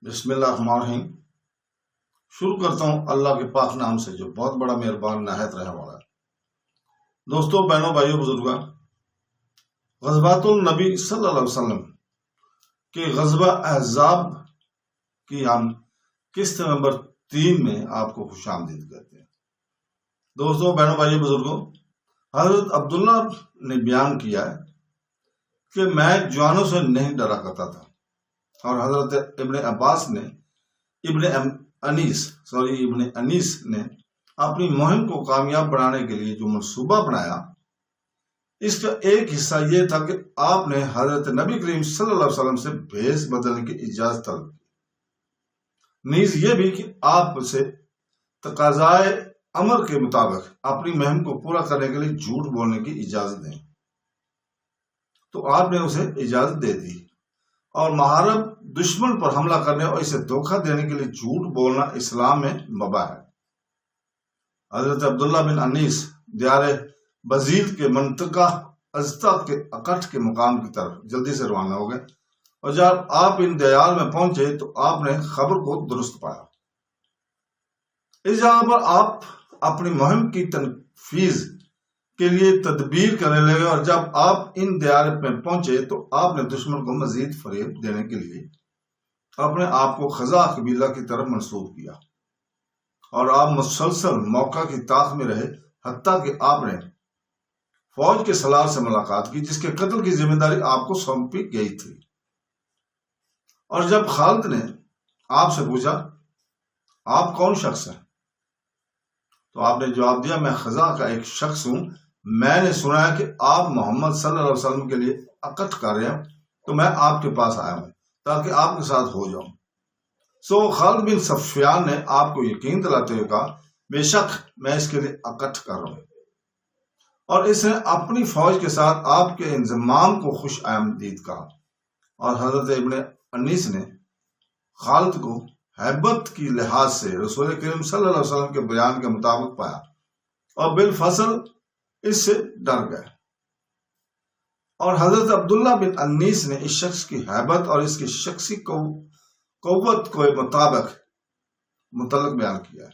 بسم اللہ الرحمن الرحیم۔ شروع کرتا ہوں اللہ کے پاک نام سے جو بہت بڑا مہربان نہایت رحم والا ہے۔ دوستوں، بہنوں، بھائیوں، بزرگوں، غزوات النبی صلی اللہ علیہ وسلم کے غزوہ احزاب کی ہم قسط نمبر 3 میں آپ کو خوش آمدید کہتے ہیں۔ دوستوں، بہنوں، بھائیوں، بزرگوں، حضرت عبداللہ نے بیان کیا ہے کہ میں جوانوں سے نہیں ڈرا کرتا تھا، اور حضرت ابن عباس نے ابن انیس نے اپنی مہم کو کامیاب بنانے کے لیے جو منصوبہ بنایا، اس کا ایک حصہ یہ تھا کہ آپ نے حضرت نبی کریم صلی اللہ علیہ وسلم سے بھیس بدلنے کی اجازت طلب کی، نیز یہ بھی کہ آپ سے تقاضائے امر کے مطابق اپنی مہم کو پورا کرنے کے لیے جھوٹ بولنے کی اجازت دیں، تو آپ نے اسے اجازت دے دی، اور محارب دشمن پر حملہ کرنے اور اسے دھوکہ دینے کے لیے جھوٹ بولنا اسلام میں مباح ہے۔ حضرت عبداللہ بن انیس دیار بزید کے منطقہ ازتا کے اکٹھ کے مقام کی طرف جلدی سے روانہ ہو گئے، اور جب آپ ان دیار میں پہنچے تو آپ نے خبر کو درست پایا۔ اس جگہ پر آپ اپنی مہم کی تنفیذ کے لیے تدبیر کرنے لگے، اور جب آپ ان دیار میں پہنچے تو آپ نے دشمن کو مزید فریب دینے کے لیے اپنے آپ کو خزاع قبیلہ کی طرف منسوب کیا، اور آپ مسلسل موقع کی طاق میں رہے، حتیٰ کہ آپ نے فوج کے سالار سے ملاقات کی جس کے قتل کی ذمہ داری آپ کو سونپی گئی تھی۔ اور جب خالد نے آپ سے پوچھا آپ کون شخص ہیں، تو آپ نے جواب دیا میں خزاع کا ایک شخص ہوں، میں نے سنا ہے کہ آپ محمد صلی اللہ علیہ وسلم کے لیے اکٹھ کر رہے ہیں، تو میں آپ کے پاس آیا ہوں تاکہ آپ کے ساتھ ہو جاؤں۔ سو خالد بن سفیان نے آپ کو یقین دلاتے ہوئے کہا بے شک میں اس کے لیے اکٹھ کر رہا ہوں، اور اس نے اپنی فوج کے ساتھ آپ کے انضمام کو خوش آمدید کہا۔ اور حضرت ابن انیس نے خالد کو ہیبت کی لحاظ سے رسول کریم صلی اللہ علیہ وسلم کے بیان کے مطابق پایا، اور بالفصل اس سے ڈر گئے، اور حضرت عبداللہ بن انیس نے اس شخص کی ہیبت اور اس کی شخصی قوت کو متعلق بیان کیا ہے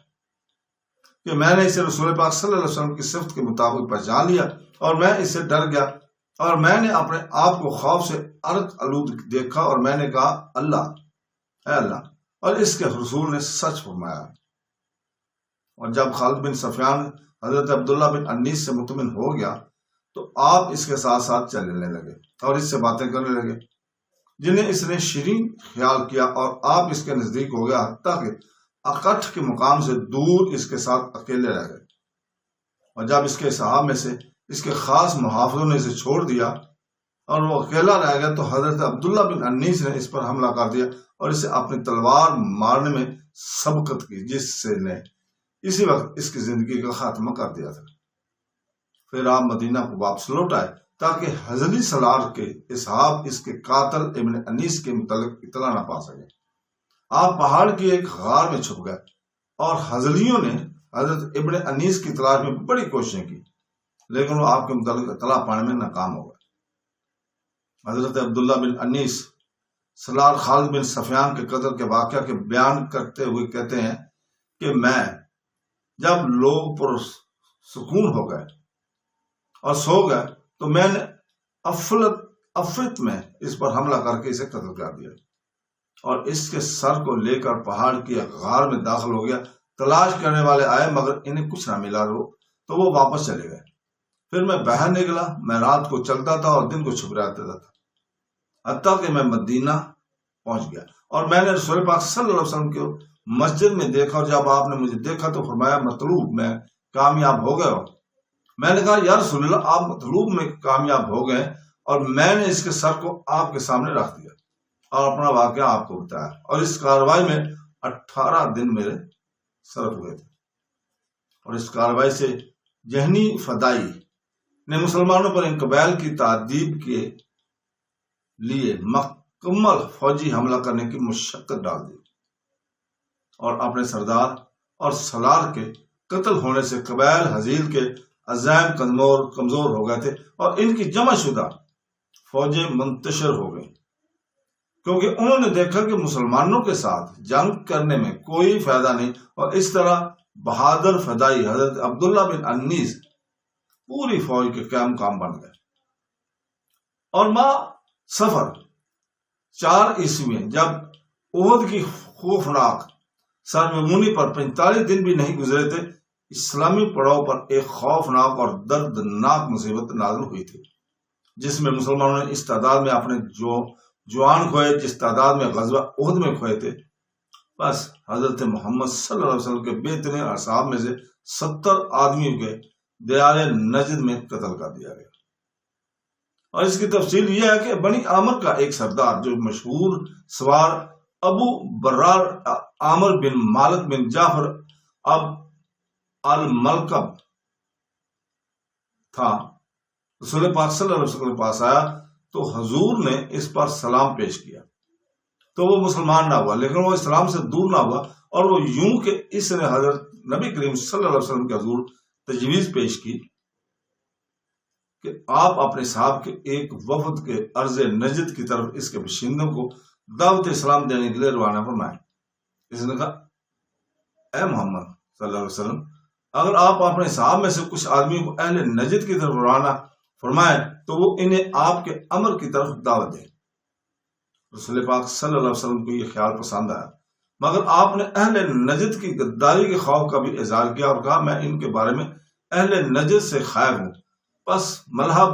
کہ میں نے اسے رسول پاک صلی اللہ علیہ وسلم کی صفت کے مطابق پہچان لیا، اور میں اس سے ڈر گیا، اور میں نے اپنے آپ کو خوف سے عرق آلود دیکھا، اور میں نے کہا اے اللہ، اور اس کے رسول نے سچ فرمایا۔ اور جب خالد بن سفیان حضرت عبداللہ بن انیس سے مطمئن ہو گیا تو آپ اس کے ساتھ ساتھ چلنے لگے اور اس سے باتیں کرنے لگے جنہیں اس نے شیرین خیال کیا، اور آپ اس کے نزدیک ہو گیا، حتیٰ کہ اکٹھ کے مقام سے دور اس کے ساتھ اکیلے رہ گئے۔ اور جب اس کے صحاب میں سے اس کے خاص محافظوں نے اسے چھوڑ دیا اور وہ اکیلا رہ گیا، تو حضرت عبداللہ بن انیس نے اس پر حملہ کر دیا اور اسے اپنی تلوار مارنے میں سبقت کی، جس سے نے اسی وقت اس کی زندگی کا خاتمہ کر دیا تھا۔ پھر آپ مدینہ کو واپس لوٹ آئے تاکہ ہزلی سالار کے اصحاب اس کے قاتل ابن انیس کے متعلق اطلاع نہ پا سکے۔ آپ پہاڑ کی ایک غار میں چھپ گئے، اور ہزلیوں نے حضرت ابن انیس کی تلاش میں بڑی کوششیں کی، لیکن وہ آپ کے متعلق اطلاع پانے میں ناکام ہو گئے۔ حضرت عبداللہ بن انیس سالار خالد بن سفیان کے قتل کے واقعہ کے بیان کرتے ہوئے کہتے ہیں کہ میں جب لوگ پر سکون ہو گئے اور سو گئے تو میں نے افرت میں اس پر حملہ کر کے اسے قتل کر دیا، اور اس کے سر کو لے کر پہاڑ کی غار میں داخل ہو گیا۔ تلاش کرنے والے آئے مگر انہیں کچھ نہ ملا، تو وہ واپس چلے گئے۔ پھر میں باہر نکلا، میں رات کو چلتا تھا اور دن کو چھپ رہتا تھا، حتیٰ کہ میں مدینہ پہنچ گیا، اور میں نے رسول پاک صلی اللہ علیہ وسلم کو مسجد میں دیکھا، اور جب آپ نے مجھے دیکھا تو فرمایا مطلوب میں کامیاب ہو گئے ہو۔ میں نے کہا یا رسول اللہ، آپ مطلوب میں کامیاب ہو گئے، اور میں نے اس کے سر کو آپ کے سامنے رکھ دیا اور اپنا واقعہ آپ کو بتایا، اور اس کارروائی میں 18 دن میرے صرف ہوئے تھے۔ اور اس کارروائی سے ذہنی فدائی نے مسلمانوں پر ان قبائل کی تعذیب کے لیے مکمل فوجی حملہ کرنے کی مشقت ڈال دی، اور اپنے سردار اور سالار کے قتل ہونے سے قبائل ہزیل کے عزائم کمزور ہو گئے تھے، اور ان کی جمع شدہ فوجیں منتشر ہو گئیں۔ کیونکہ انہوں نے دیکھا کہ مسلمانوں کے ساتھ جنگ کرنے میں کوئی فائدہ نہیں، اور اس طرح بہادر فدائی حضرت عبداللہ بن انیس پوری فوج کے قیام کام بن گئے۔ اور ماہ سفر 4 عیسوی میں جب احد کی خوفناک سرنگونی پر 45 دن بھی نہیں گزرے تھے، اسلامی پڑاؤ پر ایک خوفناک اور دردناک مصیبت نازل ہوئی تھی، جس میں مسلمانوں نے اس تعداد میں اپنے جوان کھوئے جس تعداد میں غزوہ احد میں کھوئے تھے۔ بس حضرت محمد صلی اللہ علیہ وسلم کے بہترین اصحاب میں سے 70 آدمیوں کے دیار نجد میں قتل کر دیا گیا۔ اور اس کی تفصیل یہ ہے کہ بنی عامر کا ایک سردار جو مشہور سوار ابو برار عامر بن مالک بن جعفر اب الملکب تھا، رسول پاک صلی اللہ علیہ وسلم کے پاس آیا تو حضور نے اس پر سلام پیش کیا تو وہ مسلمان نہ ہوا، لیکن وہ اسلام سے دور نہ ہوا، اور وہ یوں کہ اس نے حضرت نبی کریم صلی اللہ علیہ وسلم کے حضور تجویز پیش کی کہ آپ اپنے صاحب کے ایک وفد کے ارض نجد کی طرف اس کے باشندوں کو دعوت اسلام دینے کے لیے روانہ فرمائیں۔ اس نے کہا، اے محمد صلی اللہ علیہ وسلم، اگر آپ اپنے صاحب میں سے کچھ آدمیوں کو اہل نجد کی طرف روانہ فرمائیں تو وہ انہیں آپ کے امر کی طرف دعوت دیں۔ رسول پاک صلی اللہ علیہ وسلم کو یہ خیال پسند آیا، مگر آپ نے اہل نجد کی غداری کے خوف کا بھی اظہار کیا اور کہا، میں ان کے بارے میں اہل نجد سے خائف ہوں۔ بس ملحب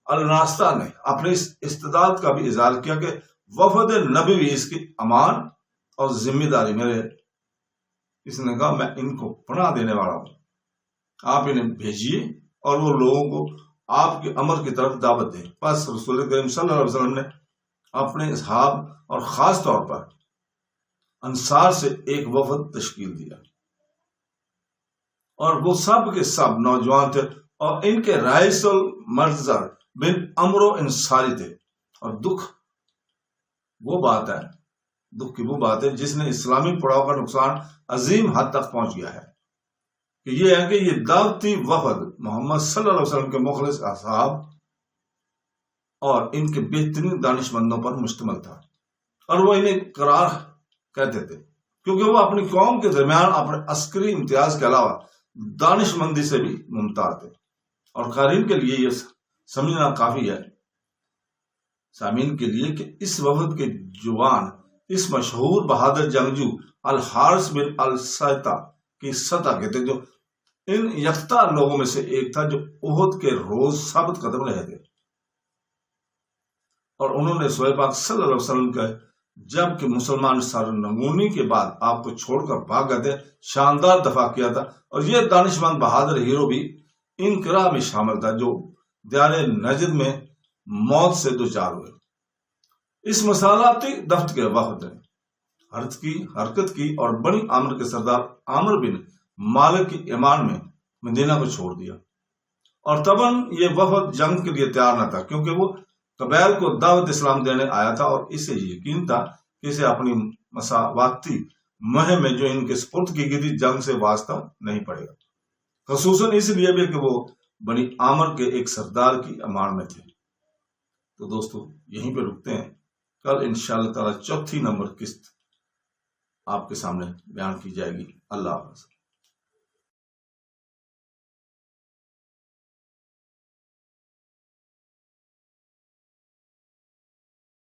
الناستہ نے اپنے اس استعداد کا بھی اظہار کیا کہ وفد نبوی اس کی امان اور ذمہ داری میرے۔ اس نے کہا، میں ان کو پناہ دینے والا ہوں، آپ انہیں بھیجیے اور وہ لوگوں کو آپ کے امر کی طرف دعوت دیں۔ بس رسول کریم صلی اللہ علیہ وسلم نے اپنے اصحاب اور خاص طور پر انصار سے ایک وفد تشکیل دیا، اور وہ سب کے سب نوجوان تھے، اور ان کے رئیس المرزر بن عمرو انصاری تھے۔ اور دکھ کی وہ بات ہے جس نے اسلامی پڑاؤ کا نقصان عظیم حد تک پہنچ گیا ہے کہ یہ ہے کہ یہ دعوتی وفد محمد صلی اللہ علیہ وسلم کے مخلص اصحاب اور ان کے بہترین دانش مندوں پر مشتمل تھا، اور وہ انہیں قرار کہتے تھے کیونکہ وہ اپنی قوم کے درمیان اپنے عسکری امتیاز کے علاوہ دانش مندی سے بھی ممتاز تھے۔ اور قارئین کے لیے یہ سمجھنا کافی ہے، سامعین کے لیے، کہ اس وفد کے جوان اس مشہور بہادر جنگجو الحارث بن السیطہ کی سطح کے تھے، جو ان یکتا لوگوں میں سے ایک تھا جو احد کے روز ثابت قدم رہے تھے، اور انہوں نے رسول پاک صلی اللہ علیہ وسلم کا جب کہ مسلمان سرنگونی کے بعد آپ کو چھوڑ کر بھاگ گئے تھے شاندار دفاع کیا تھا۔ اور یہ دانش مند بہادر ہیرو بھی انقرا میں شامل تھا جو دیار نجد میں موت سے دوچار ہوئے۔ اس مسالاتی دفت کے وفد نے حرکت کی اور بنی عامر کے سردار عامر بن مالک کی ایمان میں مدینہ کو چھوڑ دیا، اور تباً یہ وفد جنگ کے لیے تیار نہ تھا کیونکہ وہ قبائل کو دعوت اسلام دینے آیا تھا، اور اسے یقین تھا کہ اسے اپنی مساواتی مہم میں جو ان کے سپرد کی گئی تھی جنگ سے واسطہ نہیں پڑے گا، خصوصاً اس لیے بھی کہ وہ بنی عامر کے ایک سردار کی امان میں تھے۔ تو دوستو یہیں پہ رکتے ہیں، کل انشاءاللہ تعالی 4 نمبر قسط آپ کے سامنے بیان کی جائے گی۔ اللہ حافظ۔